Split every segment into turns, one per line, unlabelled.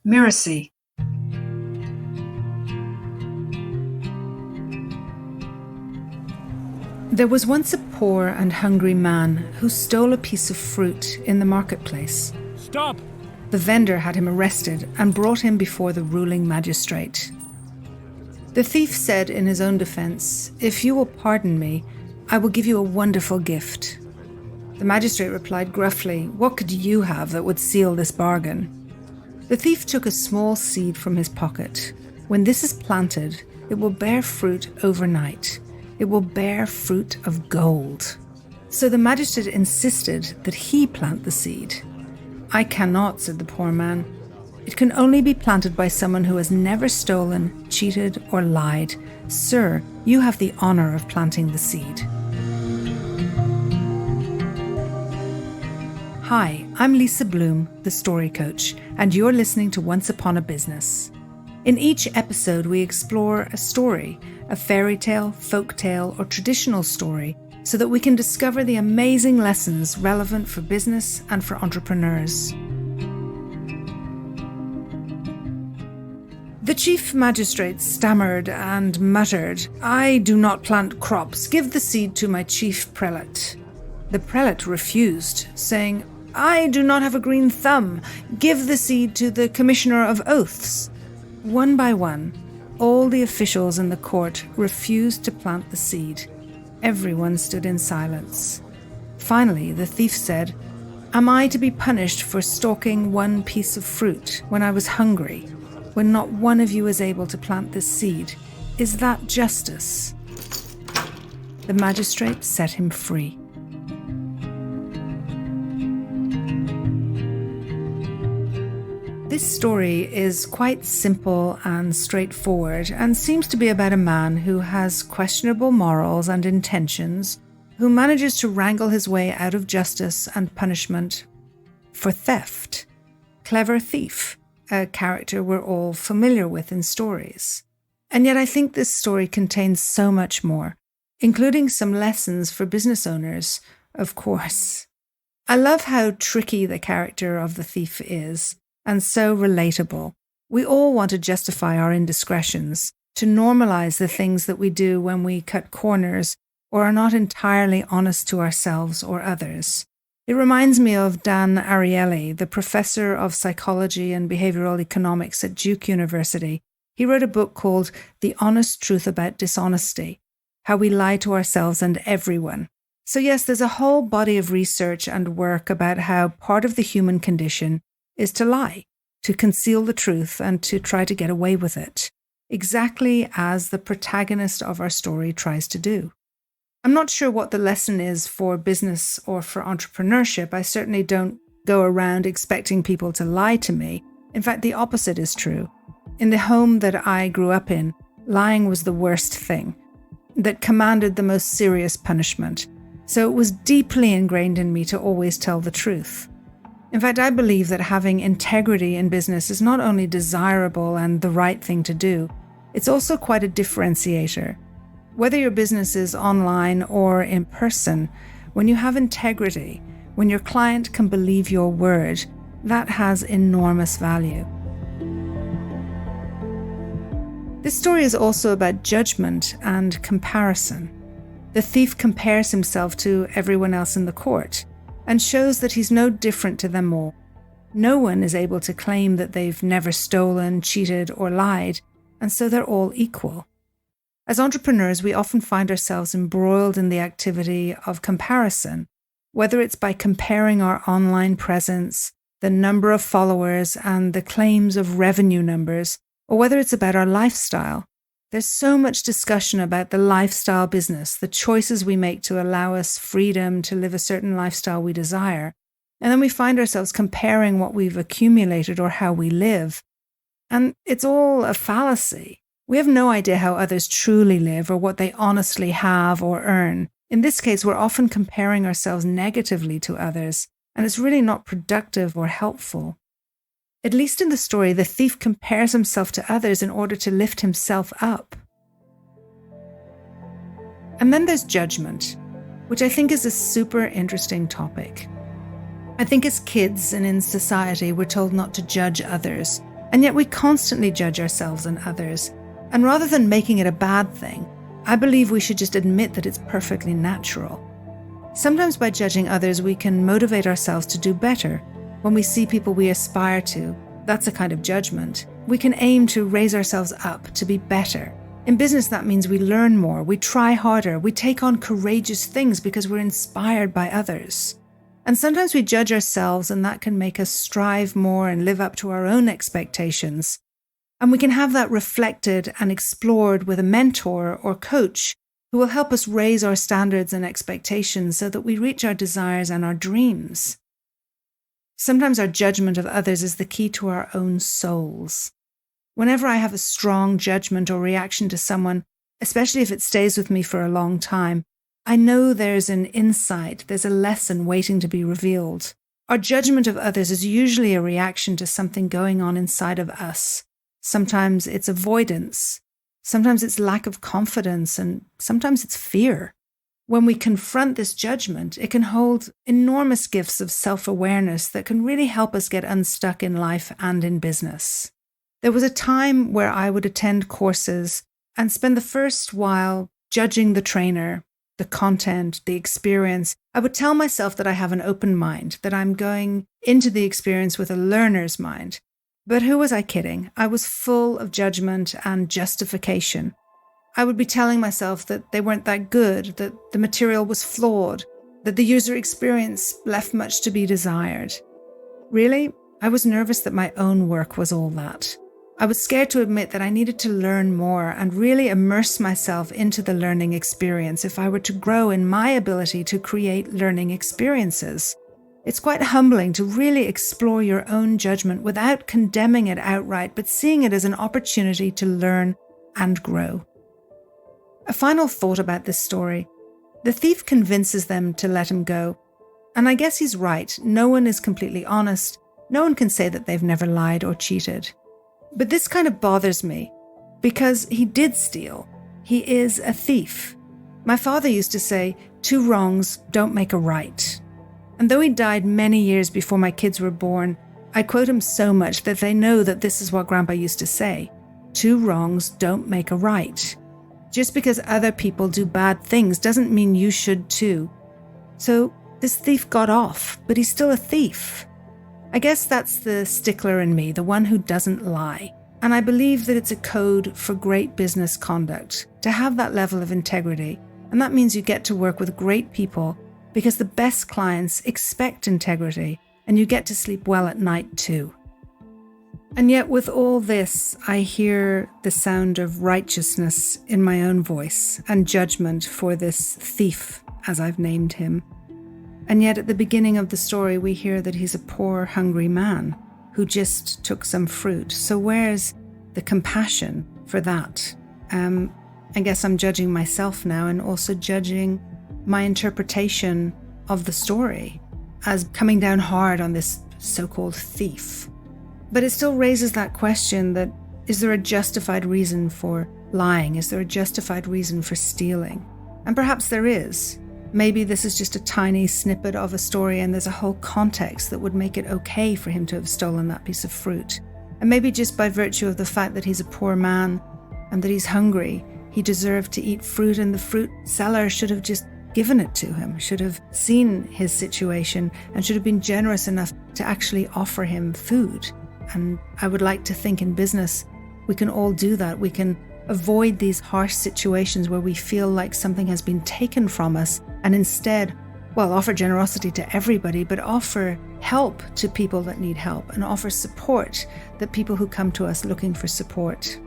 Mirasee. There was once a poor and hungry man who stole a piece of fruit in the marketplace.
Stop!
The vendor had him arrested and brought him before the ruling magistrate. The thief said in his own defense, "If you will pardon me, I will give you a wonderful gift." The magistrate replied gruffly, "What could you have that would seal this bargain?" The thief took a small seed from his pocket. "When this is planted, it will bear fruit overnight. It will bear fruit of gold." So the magistrate insisted that he plant the seed. "I cannot," said the poor man. "It can only be planted by someone who has never stolen, cheated, or lied. Sir, you have the honor of planting the seed." Hi, I'm Lisa Bloom, the Story Coach, and you're listening to Once Upon a Business. In each episode, we explore a story, a fairy tale, folk tale, or traditional story, so that we can discover the amazing lessons relevant for business and for entrepreneurs. The chief magistrate stammered and muttered, "I do not plant crops. Give the seed to my chief prelate." The prelate refused, saying, "I do not have a green thumb. Give the seed to the commissioner of oaths." One by one, all the officials in the court refused to plant the seed. Everyone stood in silence. Finally, the thief said, "Am I to be punished for stalking one piece of fruit when I was hungry, when not one of you is able to plant this seed? Is that justice?" The magistrate set him free. This story is quite simple and straightforward and seems to be about a man who has questionable morals and intentions, who manages to wrangle his way out of justice and punishment for theft. Clever thief, a character we're all familiar with in stories. And yet I think this story contains so much more, including some lessons for business owners, of course. I love how tricky the character of the thief is, and so relatable. We all want to justify our indiscretions, to normalize the things that we do when we cut corners or are not entirely honest to ourselves or others. It reminds me of Dan Ariely, the professor of psychology and behavioral economics at Duke University. He wrote a book called The Honest Truth About Dishonesty, How We Lie to Ourselves and Everyone. So yes, there's a whole body of research and work about how part of the human condition is to lie, to conceal the truth and to try to get away with it, exactly as the protagonist of our story tries to do. I'm not sure what the lesson is for business or for entrepreneurship. I certainly don't go around expecting people to lie to me. In fact, the opposite is true. In the home that I grew up in, lying was the worst thing, that commanded the most serious punishment. So it was deeply ingrained in me to always tell the truth. In fact, I believe that having integrity in business is not only desirable and the right thing to do, it's also quite a differentiator. Whether your business is online or in person, when you have integrity, when your client can believe your word, that has enormous value. This story is also about judgment and comparison. The thief compares himself to everyone else in the court and shows that he's no different to them all. No one is able to claim that they've never stolen, cheated, or lied, and so they're all equal. As entrepreneurs, we often find ourselves embroiled in the activity of comparison, whether it's by comparing our online presence, the number of followers, and the claims of revenue numbers, or whether it's about our lifestyle. There's so much discussion about the lifestyle business, the choices we make to allow us freedom to live a certain lifestyle we desire. And then we find ourselves comparing what we've accumulated or how we live. And it's all a fallacy. We have no idea how others truly live or what they honestly have or earn. In this case, we're often comparing ourselves negatively to others, and it's really not productive or helpful. At least in the story, the thief compares himself to others in order to lift himself up. And then there's judgment, which I think is a super interesting topic. I think as kids and in society, we're told not to judge others, And yet we constantly judge ourselves and others. And rather than making it a bad thing, I believe we should just admit that it's perfectly natural. Sometimes by judging others, we can motivate ourselves to do better. When we see people we aspire to, that's a kind of judgment. We can aim to raise ourselves up, to be better. In business, that means we learn more, we try harder, we take on courageous things because we're inspired by others. And sometimes we judge ourselves, and that can make us strive more and live up to our own expectations. And we can have that reflected and explored with a mentor or coach who will help us raise our standards and expectations so that we reach our desires and our dreams. Sometimes our judgment of others is the key to our own souls. Whenever I have a strong judgment or reaction to someone, especially if it stays with me for a long time, I know there's an insight, there's a lesson waiting to be revealed. Our judgment of others is usually a reaction to something going on inside of us. Sometimes it's avoidance, sometimes it's lack of confidence, and sometimes it's fear. When we confront this judgment, it can hold enormous gifts of self-awareness that can really help us get unstuck in life and in business. There was a time where I would attend courses and spend the first while judging the trainer, the content, the experience. I would tell myself that I have an open mind, that I'm going into the experience with a learner's mind. But who was I kidding? I was full of judgment and justification. I would be telling myself that they weren't that good, that the material was flawed, that the user experience left much to be desired. Really, I was nervous that my own work was all that. I was scared to admit that I needed to learn more and really immerse myself into the learning experience if I were to grow in my ability to create learning experiences. It's quite humbling to really explore your own judgment without condemning it outright, but seeing it as an opportunity to learn and grow. A final thought about this story. The thief convinces them to let him go. And I guess he's right. No one is completely honest. No one can say that they've never lied or cheated. But this kind of bothers me because he did steal. He is a thief. My father used to say, 2 wrongs don't make a right. And though he died many years before my kids were born, I quote him so much that they know that this is what Grandpa used to say. 2 wrongs don't make a right. Just because other people do bad things doesn't mean you should too. So this thief got off, but he's still a thief. I guess that's the stickler in me, the one who doesn't lie. And I believe that it's a code for great business conduct, to have that level of integrity. And that means you get to work with great people because the best clients expect integrity, and you get to sleep well at night too. And yet with all this, I hear the sound of righteousness in my own voice and judgment for this thief, as I've named him. And yet at the beginning of the story, we hear that he's a poor, hungry man who just took some fruit. So where's the compassion for that? I guess I'm judging myself now and also judging my interpretation of the story as coming down hard on this so-called thief. But it still raises that question that, is there a justified reason for lying? Is there a justified reason for stealing? And perhaps there is. Maybe this is just a tiny snippet of a story and there's a whole context that would make it okay for him to have stolen that piece of fruit. And maybe just by virtue of the fact that he's a poor man and that he's hungry, he deserved to eat fruit, and the fruit seller should have just given it to him, should have seen his situation and should have been generous enough to actually offer him food. And I would like to think in business, we can all do that. We can avoid these harsh situations where we feel like something has been taken from us and instead, offer generosity to everybody, but offer help to people that need help and offer support to people who come to us looking for support.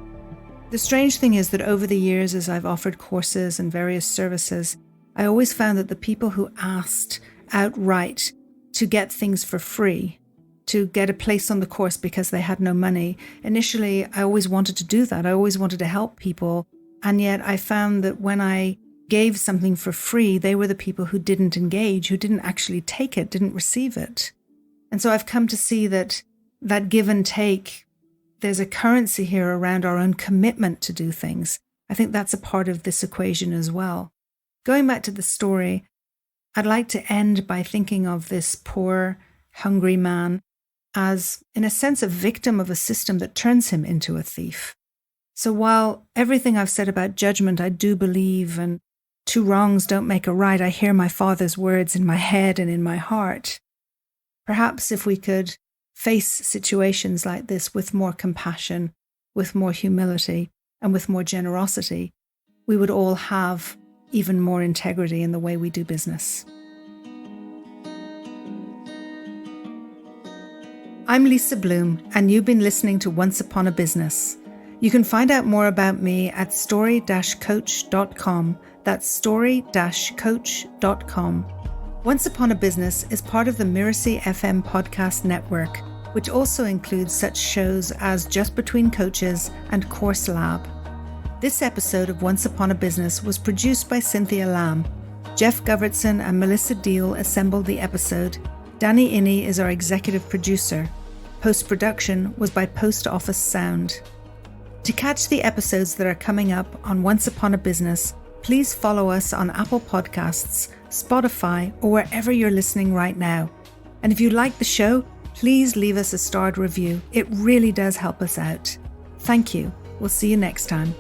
The strange thing is that over the years, as I've offered courses and various services, I always found that the people who asked outright to get things for free, to get a place on the course because they had no money. Initially, I always wanted to do that. I always wanted to help people. And yet I found that when I gave something for free, they were the people who didn't engage, who didn't actually take it, didn't receive it. And so I've come to see that give and take, there's a currency here around our own commitment to do things. I think that's a part of this equation as well. Going back to the story, I'd like to end by thinking of this poor, hungry man as, in a sense, a victim of a system that turns him into a thief. So while everything I've said about judgment I do believe, and two wrongs don't make a right, I hear my father's words in my head and in my heart, perhaps if we could face situations like this with more compassion, with more humility, and with more generosity, we would all have even more integrity in the way we do business. I'm Lisa Bloom, and you've been listening to Once Upon a Business. You can find out more about me at story-coach.com. That's story-coach.com. Once Upon a Business is part of the Mirasee FM podcast network, which also includes such shows as Just Between Coaches and Course Lab. This episode of Once Upon a Business was produced by Cynthia Lamb. Jeff Govertson and Melissa Deal assembled the episode. Danny Inney is our executive producer. Post-production was by Post Office Sound. To catch the episodes that are coming up on Once Upon a Business, please follow us on Apple Podcasts, Spotify, or wherever you're listening right now. And if you like the show, please leave us a starred review. It really does help us out. Thank you. We'll see you next time.